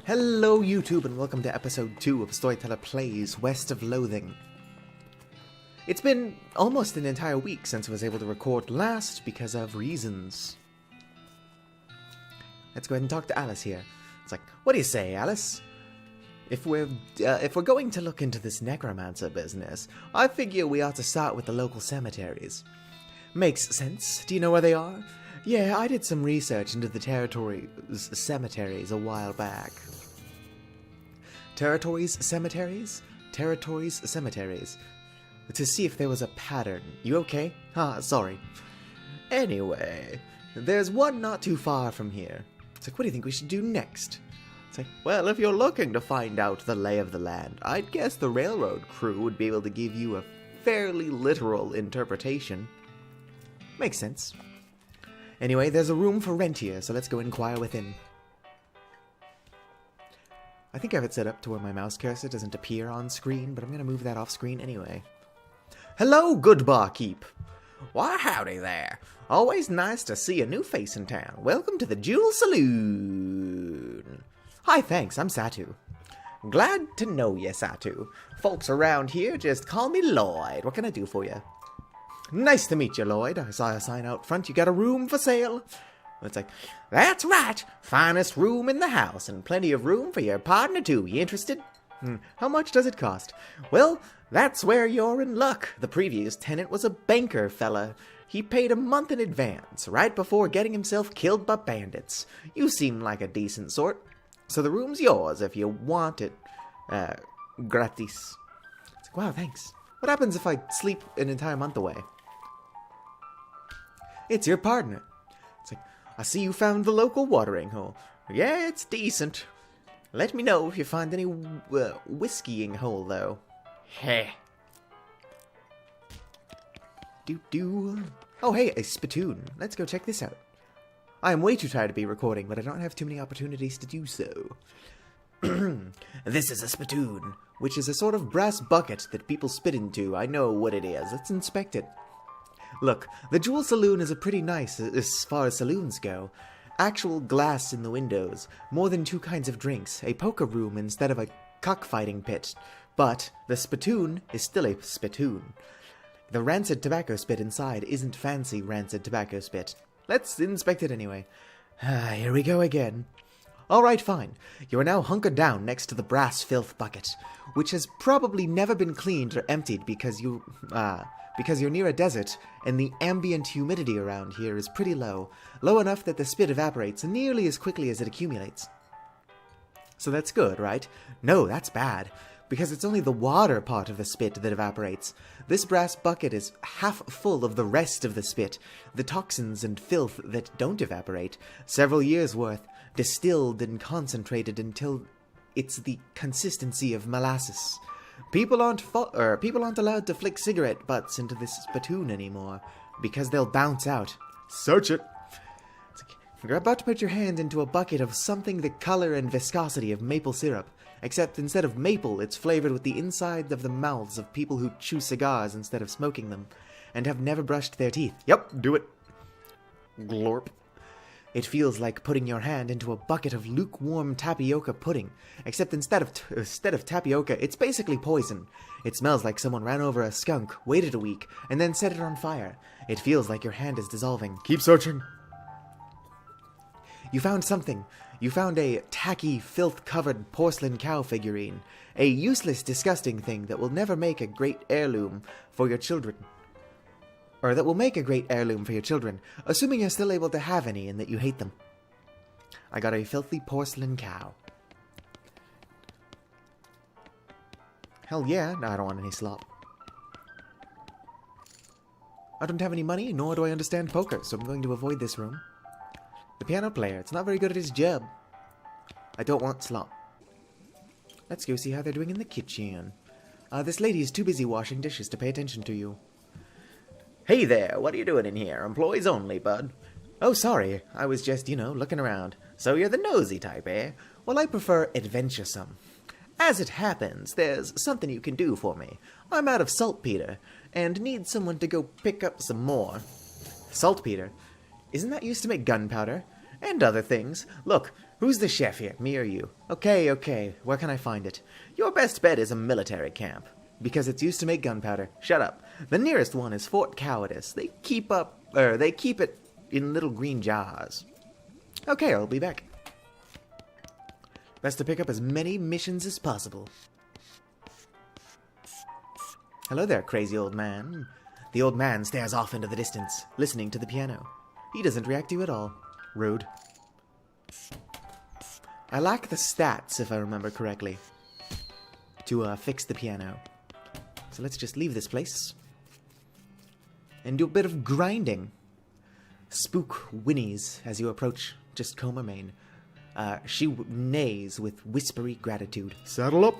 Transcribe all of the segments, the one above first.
Hello YouTube and welcome to episode 2 of Storyteller Plays West of Loathing. It's been almost an entire week since I was able to record last because of reasons. Let's go ahead and talk to Alice here. It's like, what do you say, Alice? If we're going to look into this necromancer business, I figure we ought to start with the local cemeteries. Makes sense. Do you know where they are? Yeah, I did some research into the territory's cemeteries a while back. Territories, cemeteries? Territories, cemeteries. To see if there was a pattern. You okay? Sorry. Anyway, there's one not too far from here. It's like, what do you think we should do next? It's like, well, if you're looking to find out the lay of the land, I'd guess the railroad crew would be able to give you a fairly literal interpretation. Makes sense. Anyway, there's a room for rent here, so let's go inquire within. I think I have it set up to where my mouse cursor doesn't appear on screen, but I'm going to move that off screen anyway. Hello, good barkeep. Why, howdy there. Always nice to see a new face in town. Welcome to the Jewel Saloon. Hi, thanks, I'm Satu. Glad to know you, Satu. Folks around here just call me Lloyd. What can I do for you? Nice to meet you, Lloyd. I saw a sign out front. You got a room for sale? It's like, that's right. Finest room in the house, and plenty of room for your partner, too. You interested? How much does it cost? Well, that's where you're in luck. The previous tenant was a banker fella. He paid a month in advance, right before getting himself killed by bandits. You seem like a decent sort. So the room's yours if you want it. Gratis. It's like, wow, thanks. What happens if I sleep an entire month away? It's your partner. It's like, I see you found the local watering hole. Yeah, it's decent. Let me know if you find any whiskeying hole, though. Heh. Doo-doo. Oh, hey, a spittoon. Let's go check this out. I am way too tired to be recording, but I don't have too many opportunities to do so. This is a spittoon, which is a sort of brass bucket that people spit into. I know what it is. Let's inspect it. Look, the Jewel Saloon is pretty nice as far as saloons go. Actual glass in the windows, more than 2 kinds of drinks, a poker room instead of a cockfighting pit. But the spittoon is still a spittoon. The rancid tobacco spit inside isn't fancy rancid tobacco spit. Let's inspect it anyway. Here we go again. Alright, fine. You are now hunkered down next to the brass filth bucket, which has probably never been cleaned or emptied because you're near a desert and the ambient humidity around here is pretty low. Low enough that the spit evaporates nearly as quickly as it accumulates. So that's good, right? No, that's bad, because it's only the water part of the spit that evaporates. This brass bucket is half full of the rest of the spit, the toxins and filth that don't evaporate, several years' worth, distilled and concentrated until it's the consistency of molasses. People aren't allowed to flick cigarette butts into this spittoon anymore, because they'll bounce out. Search it! It's like, you're about to put your hand into a bucket of something the color and viscosity of maple syrup, except instead of maple, it's flavored with the inside of the mouths of people who chew cigars instead of smoking them, and have never brushed their teeth. Yep, do it. Glorp. It feels like putting your hand into a bucket of lukewarm tapioca pudding, except instead of tapioca, it's basically poison. It smells like someone ran over a skunk, waited a week, and then set it on fire. It feels like your hand is dissolving. Keep searching. You found something. You found a tacky, filth-covered porcelain cow figurine. A useless, disgusting thing that will never make a great heirloom for your children. Or that will make a great heirloom for your children, assuming you're still able to have any and that you hate them. I got a filthy porcelain cow. Hell yeah, no, I don't want any slop. I don't have any money, nor do I understand poker, so I'm going to avoid this room. The piano player, it's not very good at his job. I don't want slop. Let's go see how they're doing in the kitchen. This lady is too busy washing dishes to pay attention to you. Hey there, what are you doing in here? Employees only, bud. Oh, sorry. I was just, looking around. So you're the nosy type, eh? Well, I prefer adventuresome. As it happens, there's something you can do for me. I'm out of saltpeter, and need someone to go pick up some more. Saltpeter? Isn't that used to make gunpowder? And other things. Look, Who's the chef here, me or you? Okay, okay, where can I find it? Your best bet is a military camp, because it's used to make gunpowder. Shut up. The nearest one is Fort Cowardice. They keep it in little green jars. Okay, I'll be back. Best to pick up as many missions as possible. Hello there, crazy old man. The old man stares off into the distance, listening to the piano. He doesn't react to you at all. Rude. I lack the stats, if I remember correctly, to fix the piano. So let's just leave this place and do a bit of grinding. Spook whinnies as you approach just Comer Main. She neighs with whispery gratitude. Saddle up.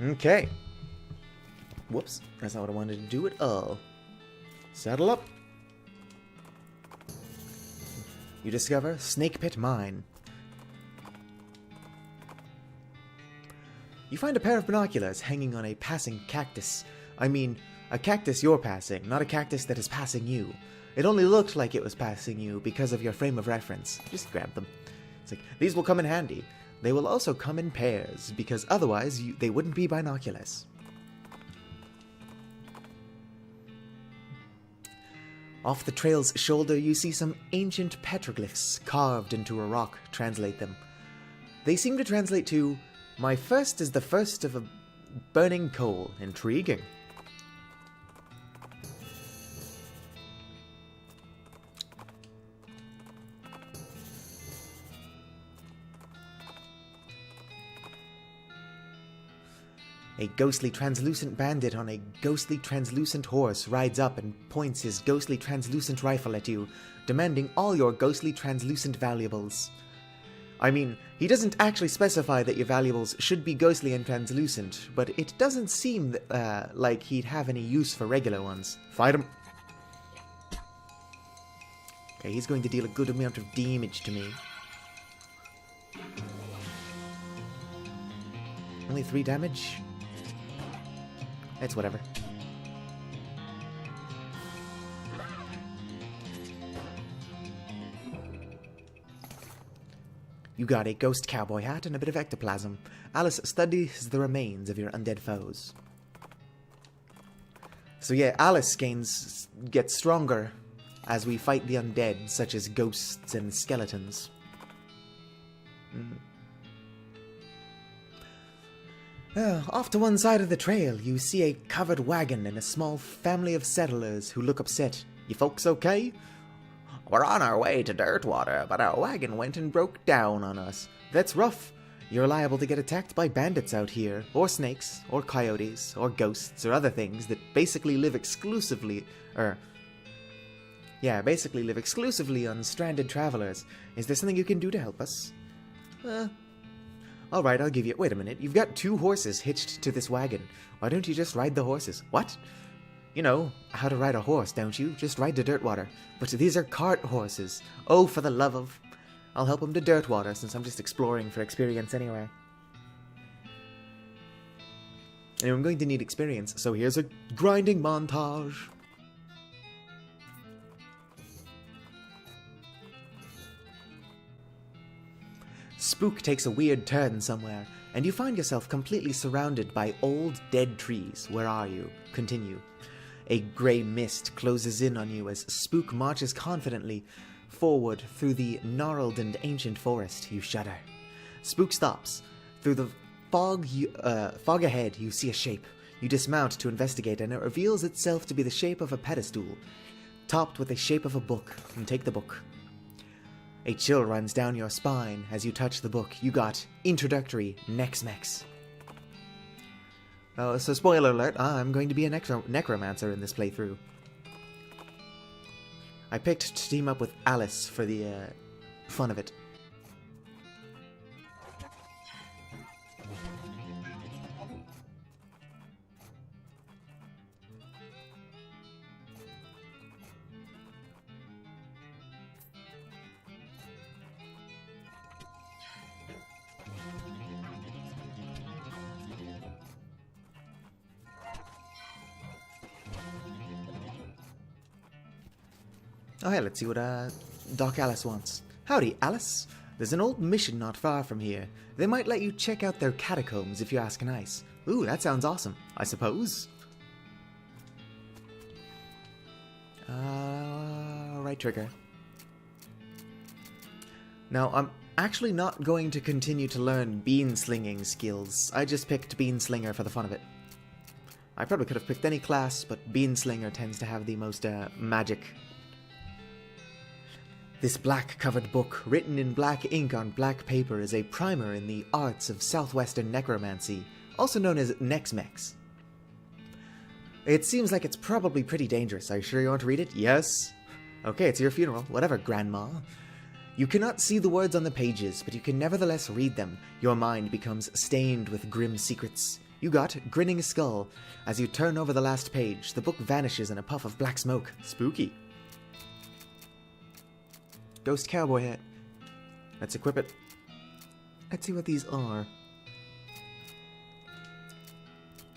Okay. Whoops, that's not what I wanted to do at all. Saddle up. You discover Snake Pit Mine. You find a pair of binoculars hanging on a passing cactus. I mean, a cactus you're passing, not a cactus that is passing you. It only looked like it was passing you because of your frame of reference. Just grab them. It's like, these will come in handy. They will also come in pairs, because otherwise they wouldn't be binoculars. Off the trail's shoulder, you see some ancient petroglyphs carved into a rock. Translate them. They seem to translate to, "My first is the first of a burning coal." Intriguing. A ghostly translucent bandit on a ghostly translucent horse rides up and points his ghostly translucent rifle at you, demanding all your ghostly translucent valuables. I mean, he doesn't actually specify that your valuables should be ghostly and translucent, but it doesn't seem like he'd have any use for regular ones. Fight him! Okay, he's going to deal a good amount of damage to me. Only 3 damage? It's whatever. You got a ghost cowboy hat and a bit of ectoplasm. Alice studies the remains of your undead foes. So yeah, Alice gets stronger as we fight the undead, such as ghosts and skeletons. Off to one side of the trail, you see a covered wagon and a small family of settlers who look upset. You folks okay? We're on our way to Dirtwater, but our wagon went and broke down on us. That's rough. You're liable to get attacked by bandits out here, or snakes, or coyotes, or ghosts, or other things that basically live exclusively on stranded travelers. Is there something you can do to help us? Alright, I'll give you... Wait a minute, you've got 2 horses hitched to this wagon. Why don't you just ride the horses? What? You know how to ride a horse, don't you? Just ride to Dirtwater. But these are cart horses. Oh, for the love of... I'll help him to Dirtwater, since I'm just exploring for experience anyway. And I'm going to need experience, so here's a grinding montage. Spook takes a weird turn somewhere, and you find yourself completely surrounded by old, dead trees. Where are you? Continue. A grey mist closes in on you as Spook marches confidently forward through the gnarled and ancient forest. You shudder. Spook stops. Through the fog ahead, you see a shape. You dismount to investigate, and it reveals itself to be the shape of a pedestal, topped with the shape of a book. And take the book. A chill runs down your spine as you touch the book. You got Introductory Nex-Mex. So spoiler alert, I'm going to be a necromancer in this playthrough. I picked to team up with Alice for the fun of it. Oh hey, let's see what Doc Alice wants. Howdy, Alice. There's an old mission not far from here. They might let you check out their catacombs if you ask nice. Ooh, that sounds awesome, I suppose. Right trigger. Now, I'm actually not going to continue to learn bean slinging skills. I just picked bean slinger for the fun of it. I probably could have picked any class, but bean slinger tends to have the most magic. This black-covered book, written in black ink on black paper, is a primer in the arts of southwestern necromancy, also known as Nex-Mex. It seems like it's probably pretty dangerous. Are you sure you want to read it? Yes? Okay, it's your funeral. Whatever, Grandma. You cannot see the words on the pages, but you can nevertheless read them. Your mind becomes stained with grim secrets. You got Grinning Skull. As you turn over the last page, the book vanishes in a puff of black smoke. Spooky. Ghost cowboy hat. Let's equip it. Let's see what these are.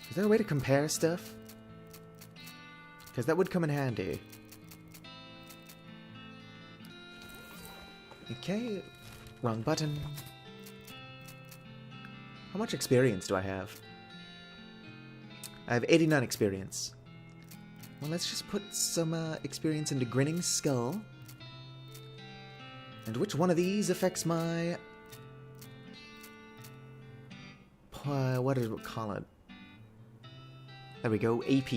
Is there a way to compare stuff? Because that would come in handy. Okay, wrong button. How much experience do I have? I have 89 experience. Well, let's just put some experience into Grinning Skull. And which one of these affects my... what did we call it? There we go, AP.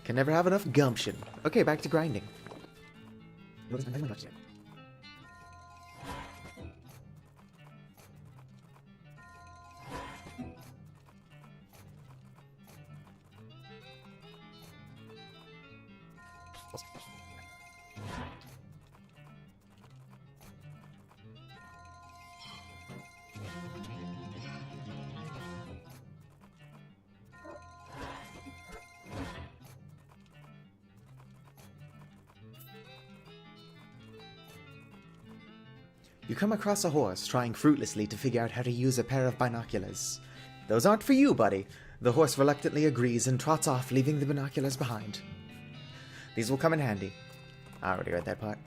Can never have enough gumption. Okay, back to grinding. You come across a horse trying fruitlessly to figure out how to use a pair of binoculars. Those aren't for you, buddy. The horse reluctantly agrees and trots off, leaving the binoculars behind. These will come in handy. I already read that part.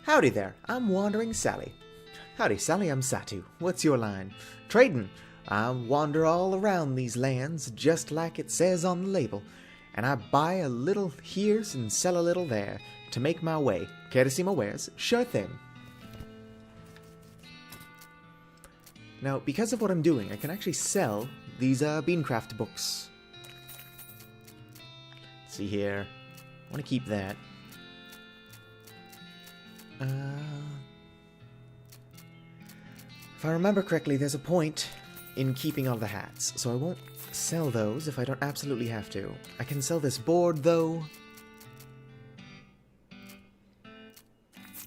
Howdy there, I'm Wandering Sally. Howdy, Sally, I'm Satu. What's your line? Trading. I wander all around these lands, just like it says on the label. And I buy a little here and sell a little there to make my way. Care to see my wares? Sure thing. Now, because of what I'm doing, I can actually sell these Beancraft books. Let's see here. I want to keep that. If I remember correctly, there's a point in keeping all the hats, so I won't sell those if I don't absolutely have to. I can sell this board, though.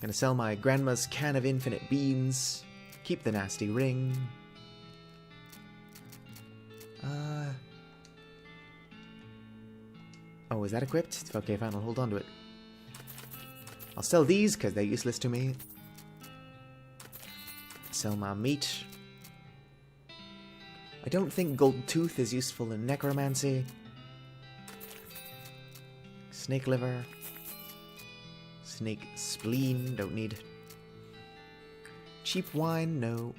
Gonna sell my grandma's can of infinite beans. Keep the nasty ring. Oh, is that equipped? Okay, fine, I'll hold on to it. I'll sell these, because they're useless to me. Sell my meat. I don't think gold tooth is useful in necromancy. Snake liver. Snake spleen, don't need. Cheap wine, no.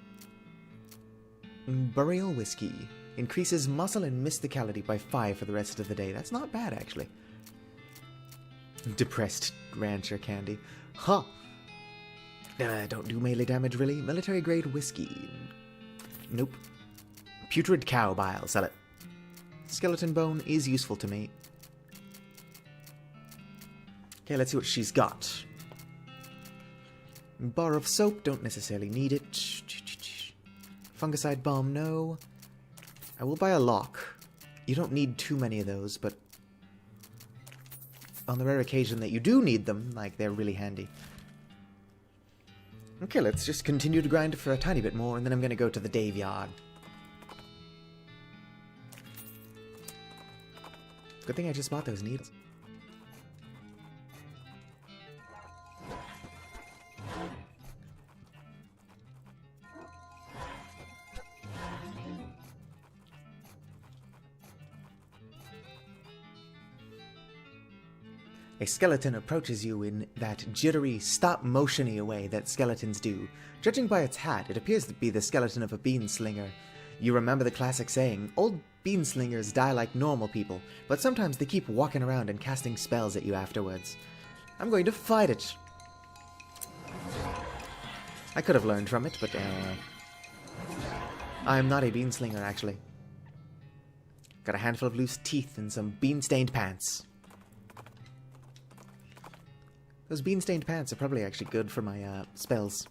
Burial whiskey. Increases muscle and mysticality by 5 for the rest of the day. That's not bad, actually. Depressed rancher candy. Huh. Don't do melee damage, really. Military grade whiskey. Nope. Putrid cow bile, sell it. Skeleton bone is useful to me. Okay, let's see what she's got. Bar of soap, don't necessarily need it. Fungicide bomb, no. I will buy a lock. You don't need too many of those, but on the rare occasion that you do need them, like, they're really handy. Okay, let's just continue to grind for a tiny bit more, and then I'm going to go to the Dave Yard. Good thing I just bought those needles. A skeleton approaches you in that jittery, stop-motion-y way that skeletons do. Judging by its hat, it appears to be the skeleton of a beanslinger. You remember the classic saying, old beanslingers die like normal people, but sometimes they keep walking around and casting spells at you afterwards. I'm going to fight it. I could have learned from it, but I'm not a beanslinger, actually. Got a handful of loose teeth and some bean-stained pants. Those bean-stained pants are probably actually good for my spells.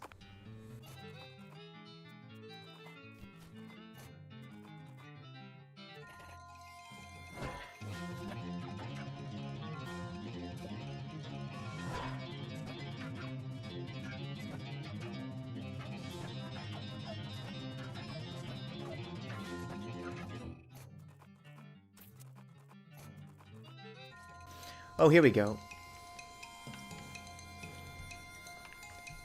Oh, here we go.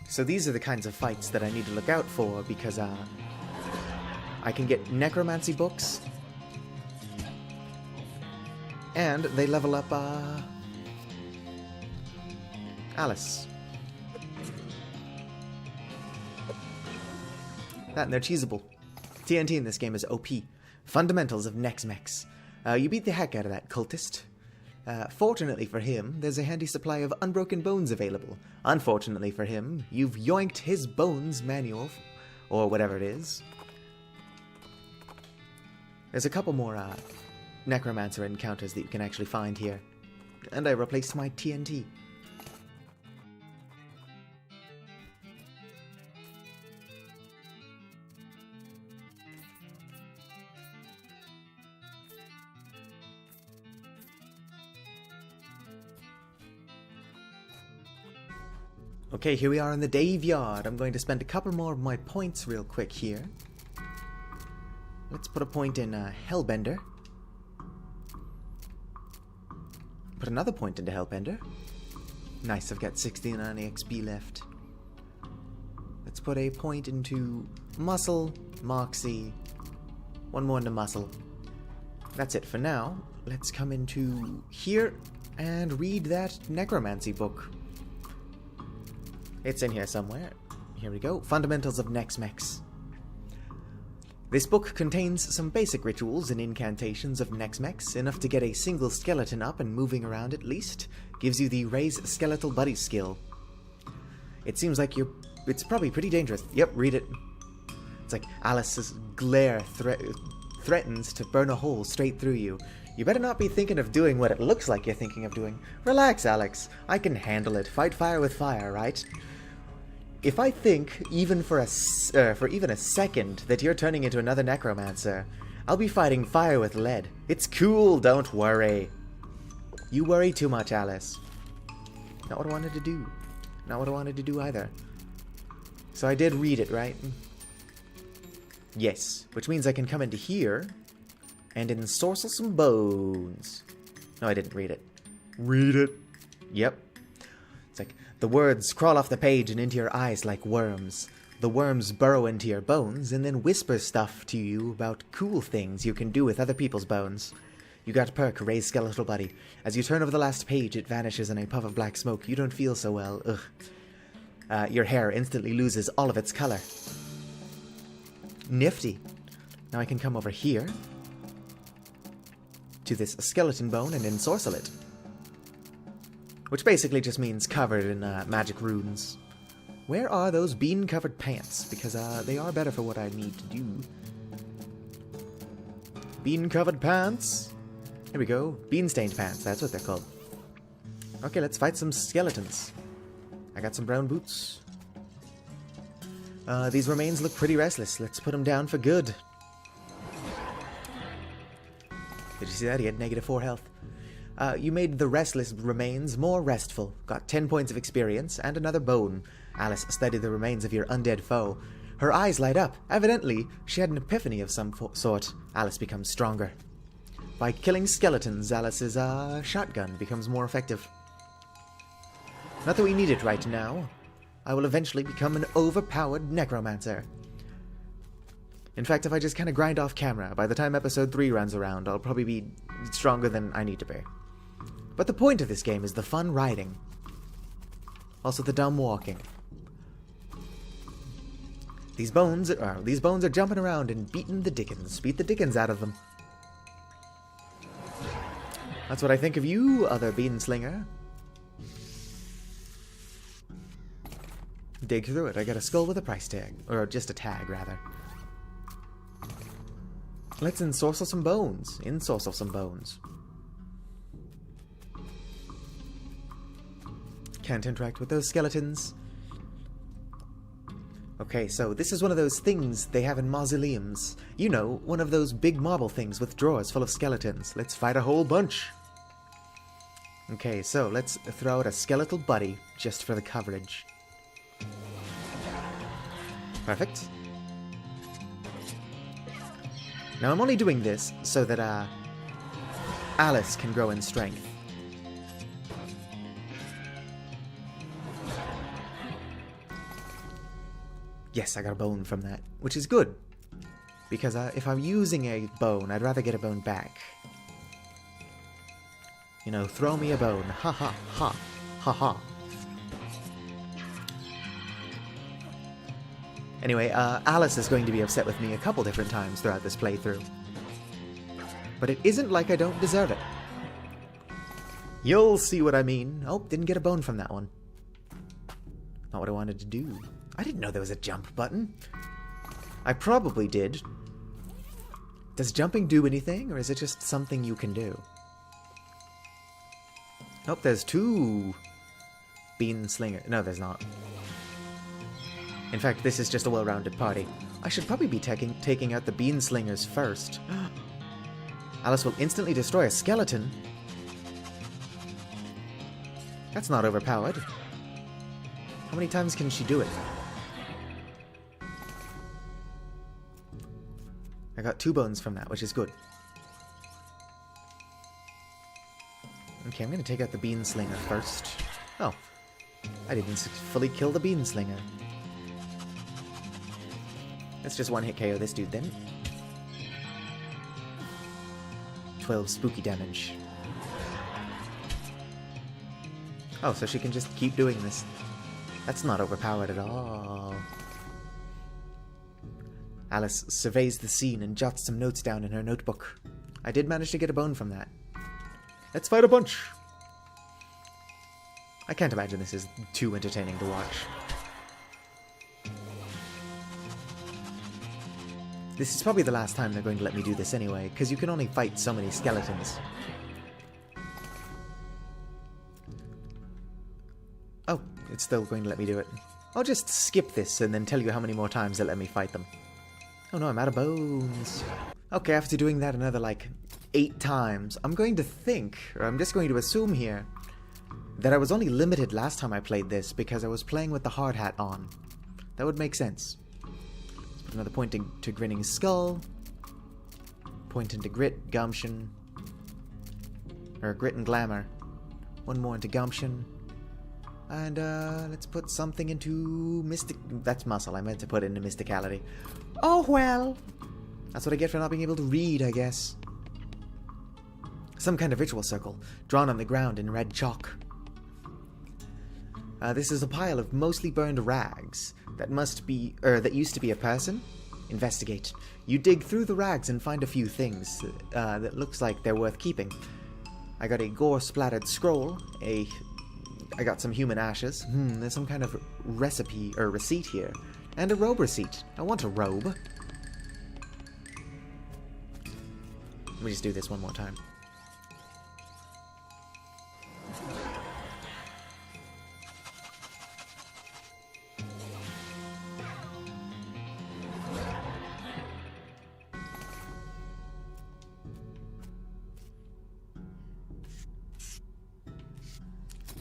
So these are the kinds of fights that I need to look out for, because I can get necromancy books, and they level up Alice. That and they're cheesable. TNT in this game is OP. Fundamentals of Nex-Mex. You beat the heck out of that cultist. Fortunately for him, there's a handy supply of unbroken bones available. Unfortunately for him, you've yoinked his bones manual, or whatever it is. There's a couple more necromancer encounters that you can actually find here. And I replaced my TNT. Okay, here we are in the Daveyard. I'm going to spend a couple more of my points real quick here. Let's put a point in Hellbender. Put another point into Hellbender. Nice, I've got 69 XP left. Let's put a point into Muscle, Moxie. One more into Muscle. That's it for now. Let's come into here and read that necromancy book. It's in here somewhere. Here we go. Fundamentals of Nex-Mex. This book contains some basic rituals and incantations of Nex-Mex, enough to get a single skeleton up and moving around at least. Gives you the Raise Skeletal Buddy skill. It seems like it's probably pretty dangerous. Yep, read it. It's like Alice's glare threatens to burn a hole straight through you. You better not be thinking of doing what it looks like you're thinking of doing. Relax, Alex. I can handle it. Fight fire with fire, right? If I think, even for even a second, that you're turning into another necromancer, I'll be fighting fire with lead. It's cool, don't worry. You worry too much, Alice. Not what I wanted to do. Not what I wanted to do either. So I did read it, right? Yes, which means I can come into here and ensorcel some bones. No, I didn't read it. Read it. Yep. It's like, the words crawl off the page and into your eyes like worms. The worms burrow into your bones and then whisper stuff to you about cool things you can do with other people's bones. You got perk, Raise Skeletal Buddy. As you turn over the last page, it vanishes in a puff of black smoke. You don't feel so well. Ugh. Your hair instantly loses all of its color. Nifty. Now I can come over here to this skeleton bone and ensorcel it. Which basically just means covered in magic runes. Where are those bean-covered pants? Because they are better for what I need to do. Bean-covered pants. Here we go. Bean-stained pants, that's what they're called. Okay, let's fight some skeletons. I got some brown boots. These remains look pretty restless. Let's put them down for good. Did you see that? He had -4 health. You made the restless remains more restful. Got 10 points of experience and another bone. Alice studied the remains of your undead foe. Her eyes light up. Evidently, she had an epiphany of some sort. Alice becomes stronger. By killing skeletons, Alice's shotgun becomes more effective. Not that we need it right now. I will eventually become an overpowered necromancer. In fact, if I just kind of grind off camera, by the time episode 3 runs around, I'll probably be stronger than I need to be. But the point of this game is the fun riding. Also the dumb walking. These bones are jumping around and beating the dickens. Beat the dickens out of them. That's what I think of you, other beanslinger. Dig through it. I got a skull with a price tag. Or just a tag, rather. Let's ensorcel some bones. Ensorcel some bones. Can't interact with those skeletons. Okay, so this is one of those things they have in mausoleums. You know, one of those big marble things with drawers full of skeletons. Let's fight a whole bunch. Okay, so let's throw out a skeletal buddy just for the coverage. Perfect. Now I'm only doing this so that Alice can grow in strength. Yes, I got a bone from that, which is good. Because if I'm using a bone, I'd rather get a bone back. You know, throw me a bone. Ha ha ha. Ha ha. Anyway, Alice is going to be upset with me a couple different times throughout this playthrough. But it isn't like I don't deserve it. You'll see what I mean. Oh, didn't get a bone from that one. Not what I wanted to do. I didn't know there was a jump button. I probably did. Does jumping do anything, or is it just something you can do? Nope, there's two bean slinger. No, there's not. In fact, this is just a well-rounded party. I should probably be taking out the bean slingers first. Alice will instantly destroy a skeleton. That's not overpowered. How many times can she do it? I got 2 bones from that, which is good. Okay, I'm gonna take out the bean slinger first. Oh, I didn't fully kill the bean slinger. Let's just one-hit KO this dude then. 12 spooky damage. Oh, so she can just keep doing this. That's not overpowered at all. Alice surveys the scene and jots some notes down in her notebook. I did manage to get a bone from that. Let's fight a bunch! I can't imagine this is too entertaining to watch. This is probably the last time they're going to let me do this anyway, because you can only fight so many skeletons. Oh, it's still going to let me do it. I'll just skip this and then tell you how many more times they let me fight them. Oh no, I'm out of bones. Okay, after doing that another, like, 8 times, I'm going to think, or I'm just going to assume here, that I was only limited last time I played this because I was playing with the hard hat on. That would make sense. Let's put another point to Grinning Skull. Point into Grit, Gumption. Or Grit and Glamour. One more into Gumption. And, let's put something into that's Muscle. I meant to put it into Mysticality. Oh, well. That's what I get for not being able to read, I guess. Some kind of ritual circle, drawn on the ground in red chalk. This is a pile of mostly burned rags that used to be a person. Investigate. You dig through the rags and find a few things that looks like they're worth keeping. I got a gore-splattered scroll, I got some human ashes. There's some kind of recipe or receipt here. And a robe receipt. I want a robe. Let me just do this one more time.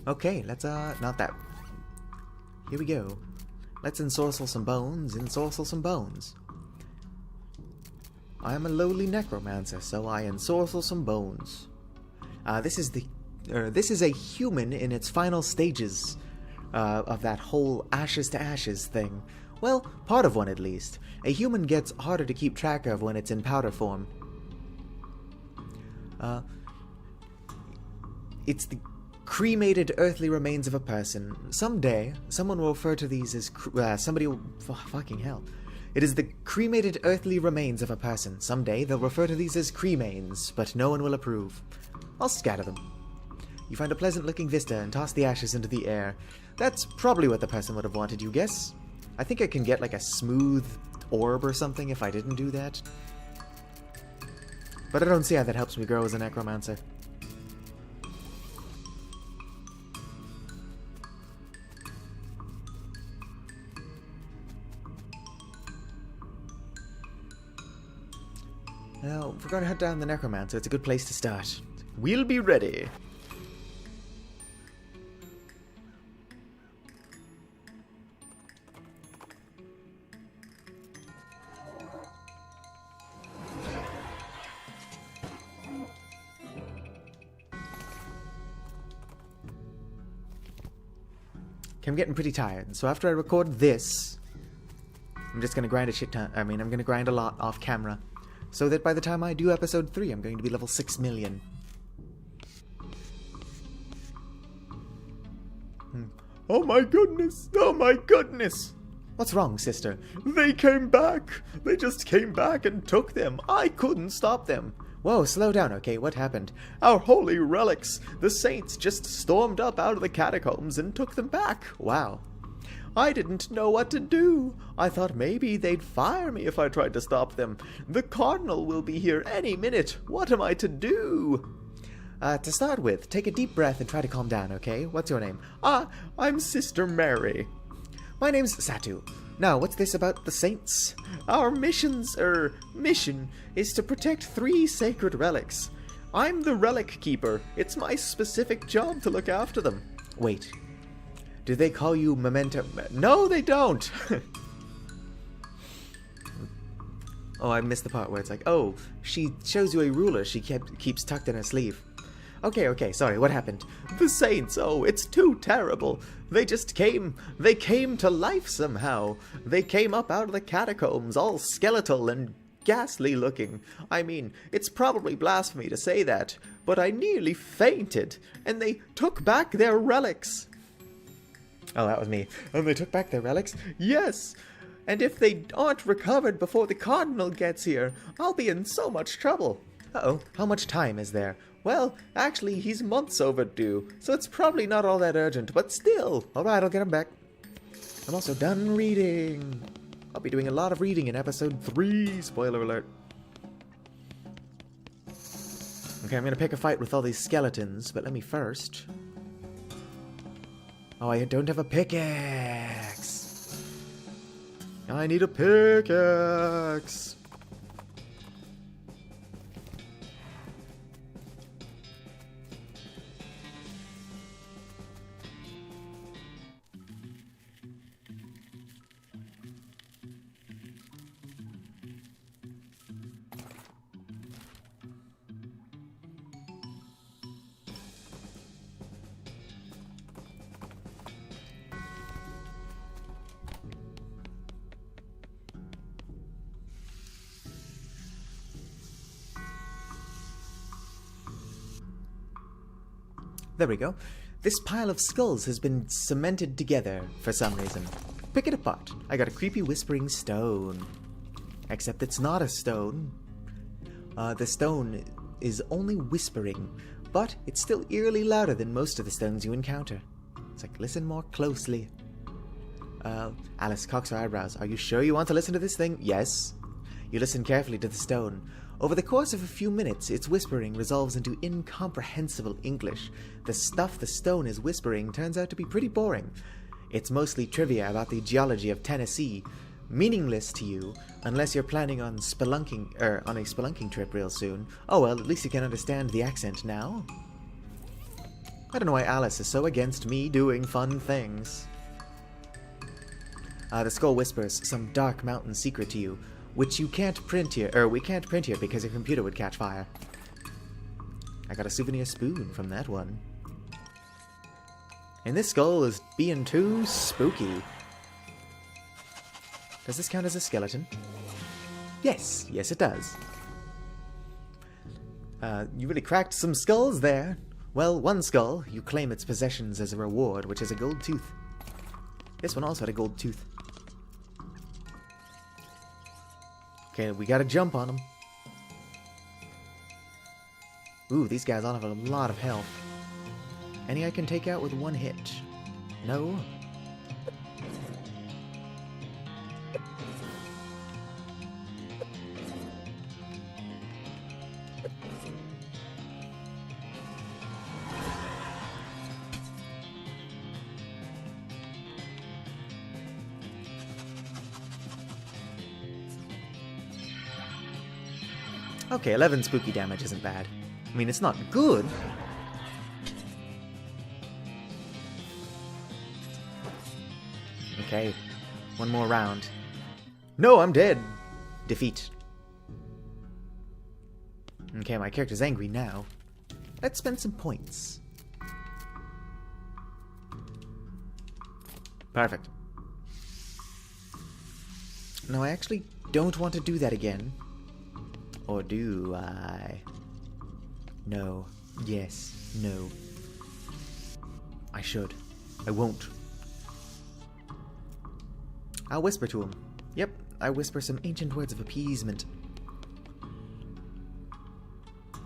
Okay, let's, not that. Here we go. Let's ensorcel some bones, ensorcel some bones. I am a lowly necromancer, so I ensorcel some bones. This is a human in its final stages of that whole ashes to ashes thing. Well, part of one at least. A human gets harder to keep track of when it's in powder form. It's the cremated earthly remains of a person. Someday, someone will refer to these as... somebody will... fucking hell. It is the cremated earthly remains of a person. Someday, they'll refer to these as cremains, but no one will approve. I'll scatter them. You find a pleasant-looking vista and toss the ashes into the air. That's probably what the person would have wanted, you guess? I think I can get, like, a smooth orb or something if I didn't do that. But I don't see how that helps me grow as a necromancer. Well, if we're going to hunt down the necromancer, it's a good place to start. We'll be ready. I'm getting pretty tired, so after I record this, I'm just going to grind a shit ton. I'm going to grind a lot off camera, so that by the time I do episode 3, I'm going to be level 6 million. Oh my goodness! Oh my goodness! What's wrong, sister? They came back! They just came back and took them! I couldn't stop them! Whoa, slow down, okay? What happened? Our holy relics! The saints just stormed up out of the catacombs and took them back! Wow. I didn't know what to do. I thought maybe they'd fire me if I tried to stop them. The cardinal will be here any minute. What am I to do? To start with, take a deep breath and try to calm down, okay? What's your name? I'm Sister Mary. My name's Satu. Now, what's this about the saints? Our mission is to protect 3 sacred relics. I'm the relic keeper. It's my specific job to look after them. Wait. Do they call you Memento? No, they don't! Oh, I missed the part where it's like, oh, she shows you a ruler she keeps tucked in her sleeve. Okay, sorry, what happened? The saints, oh, it's too terrible. They came to life somehow. They came up out of the catacombs, all skeletal and ghastly looking. I mean, it's probably blasphemy to say that, but I nearly fainted, and they took back their relics. Oh, that was me. And they took back their relics? Yes! And if they aren't recovered before the cardinal gets here, I'll be in so much trouble. Uh-oh, how much time is there? Well, actually, he's months overdue, so it's probably not all that urgent, but still. Alright, I'll get him back. I'm also done reading. I'll be doing a lot of reading in episode 3, spoiler alert. Okay, I'm gonna pick a fight with all these skeletons, but let me first... Oh, I don't have a pickaxe. I need a pickaxe. There we go. This pile of skulls has been cemented together for some reason. Pick it apart. I got a creepy whispering stone. Except it's not a stone. The stone is only whispering, but it's still eerily louder than most of the stones you encounter. It's like, listen more closely. Alice cocks her eyebrows. Are you sure you want to listen to this thing? Yes. You listen carefully to the stone. Over the course of a few minutes, its whispering resolves into incomprehensible English. The stuff the stone is whispering turns out to be pretty boring. It's mostly trivia about the geology of Tennessee, meaningless to you unless you're planning on spelunking on a spelunking trip real soon. Oh well, at least you can understand the accent now. I don't know why Alice is so against me doing fun things. The skull whispers some dark mountain secret to you, which you can't print here, or we can't print here because your computer would catch fire. I got a souvenir spoon from that one. And this skull is being too spooky. Does this count as a skeleton? Yes, yes it does. You really cracked some skulls there. Well, one skull, you claim its possessions as a reward, which is a gold tooth. This one also had a gold tooth. Okay, we gotta jump on them. Ooh, these guys all have a lot of health. Any I can take out with one hit? No? Okay, 11 spooky damage isn't bad. I mean, it's not good. Okay, one more round. No, I'm dead. Defeat. Okay, my character's angry now. Let's spend some points. Perfect. No, I actually don't want to do that again. Or do I? No. Yes. No. I should. I won't. I'll whisper to him. Yep, I whisper some ancient words of appeasement.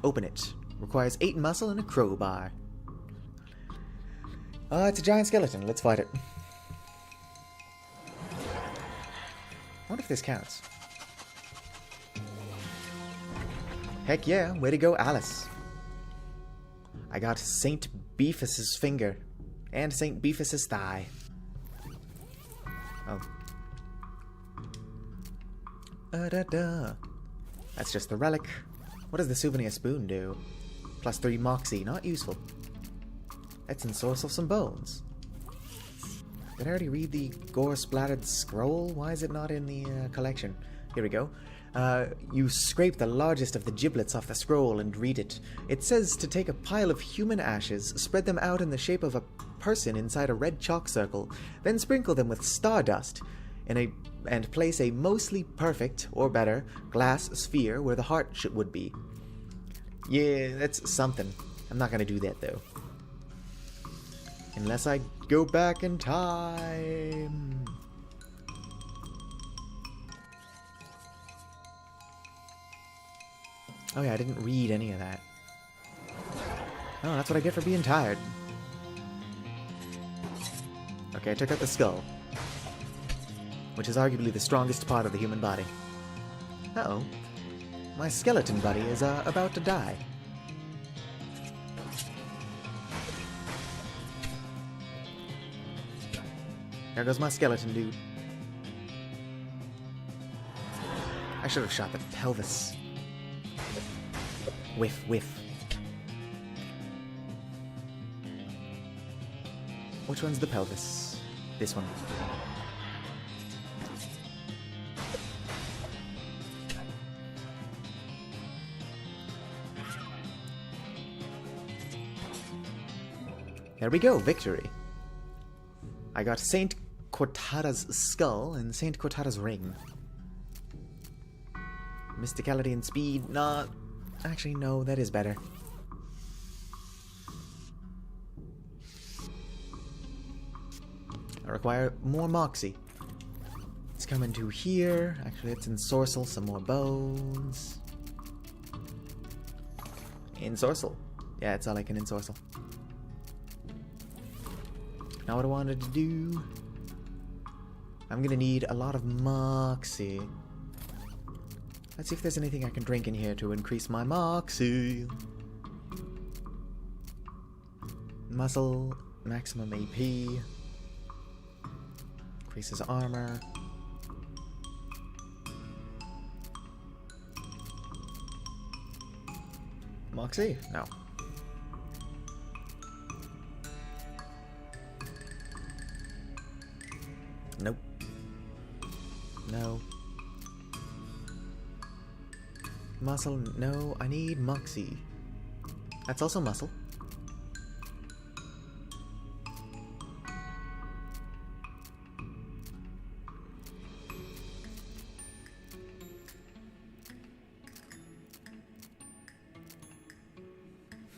Open it. Requires 8 muscle and a crowbar. It's a giant skeleton. Let's fight it. I wonder if this counts. Heck yeah, way to go, Alice. I got Saint Beefus's finger and Saint Beefus's thigh. Oh. That's just the relic. What does the souvenir spoon do? +3 moxie, not useful. Let's ensorcel some bones. Did I already read the gore-splattered scroll? Why is it not in the collection? Here we go. You scrape the largest of the giblets off the scroll and read it. It says to take a pile of human ashes, spread them out in the shape of a person inside a red chalk circle, then sprinkle them with stardust and place a mostly perfect, or better, glass sphere where the heart would be. Yeah, that's something. I'm not gonna do that, though. Unless I go back in time. Oh yeah, I didn't read any of that. Oh, that's what I get for being tired. Okay, I took out the skull, which is arguably the strongest part of the human body. Uh-oh. My skeleton buddy is about to die. There goes my skeleton dude. I should have shot the pelvis. Whiff, whiff. Which one's the pelvis? This one. There we go, victory. I got Saint Cortada's skull and Saint Cortada's ring. Mysticality and speed, not... Actually, no, that is better. I require more moxie. Let's come into here. Actually, let's ensorcel some more bones. Ensorcel. Yeah, that's all I can ensorcel. Now what I wanted to do... I'm gonna need a lot of moxie. Let's see if there's anything I can drink in here to increase my moxie. Muscle, maximum AP. Increases armor. Moxie? No. Nope. No. Muscle, no, I need moxie. That's also muscle.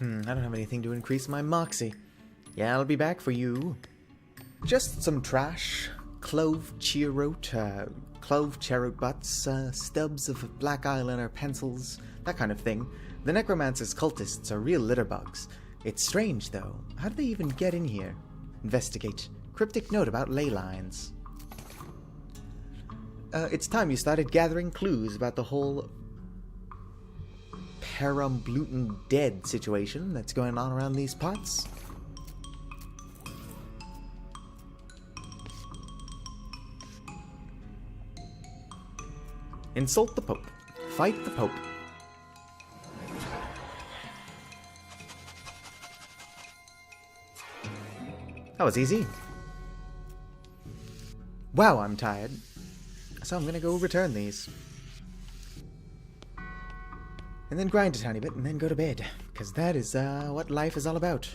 I don't have anything to increase my moxie. Yeah, I'll be back for you. Just some trash. Clove cheroot butts, stubs of black eyeliner pencils, that kind of thing. The necromancer's cultists are real litterbugs. It's strange, though. How did they even get in here? Investigate. Cryptic note about ley lines. It's time you started gathering clues about the whole Peramblutan dead situation that's going on around these parts. Insult the Pope. Fight the Pope. That was easy. Wow, I'm tired. So I'm gonna go return these. And then grind a tiny bit, and then go to bed. Because that is what life is all about.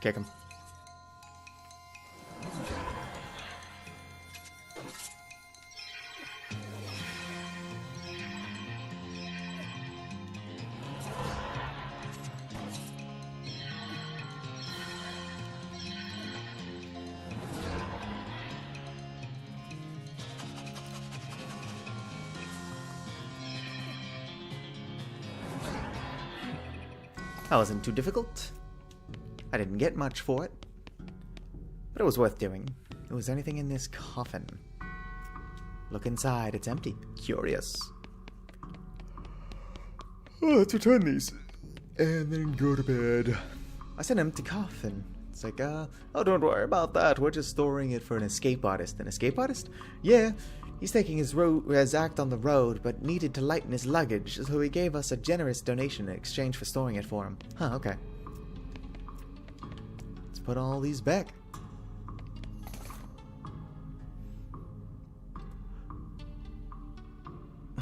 Kick him. That wasn't too difficult. I didn't get much for it, but it was worth doing. Was there anything in this coffin? Look inside, it's empty. Curious. Oh, let's return these. And then go to bed. I said empty coffin. It's like, oh, don't worry about that. We're just storing it for an escape artist. An escape artist? Yeah. He's taking his act on the road, but needed to lighten his luggage, so he gave us a generous donation in exchange for storing it for him. Huh, okay. Let's put all these back.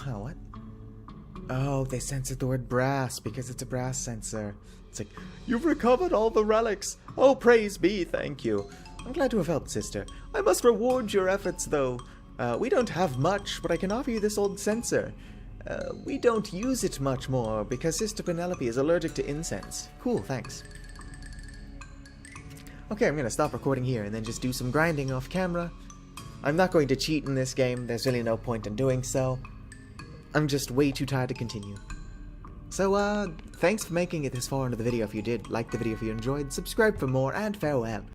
Oh, what? Oh, they censored the word brass because it's a brass sensor. It's like, you've recovered all the relics. Oh, praise be, thank you. I'm glad to have helped, sister. I must reward your efforts, though. We don't have much, but I can offer you this old censer. We don't use it much more because Sister Penelope is allergic to incense. Cool, thanks. Okay, I'm gonna stop recording here and then just do some grinding off camera. I'm not going to cheat in this game. There's really no point in doing so. I'm just way too tired to continue. So, thanks for making it this far into the video if you did. Like the video if you enjoyed. Subscribe for more, and farewell.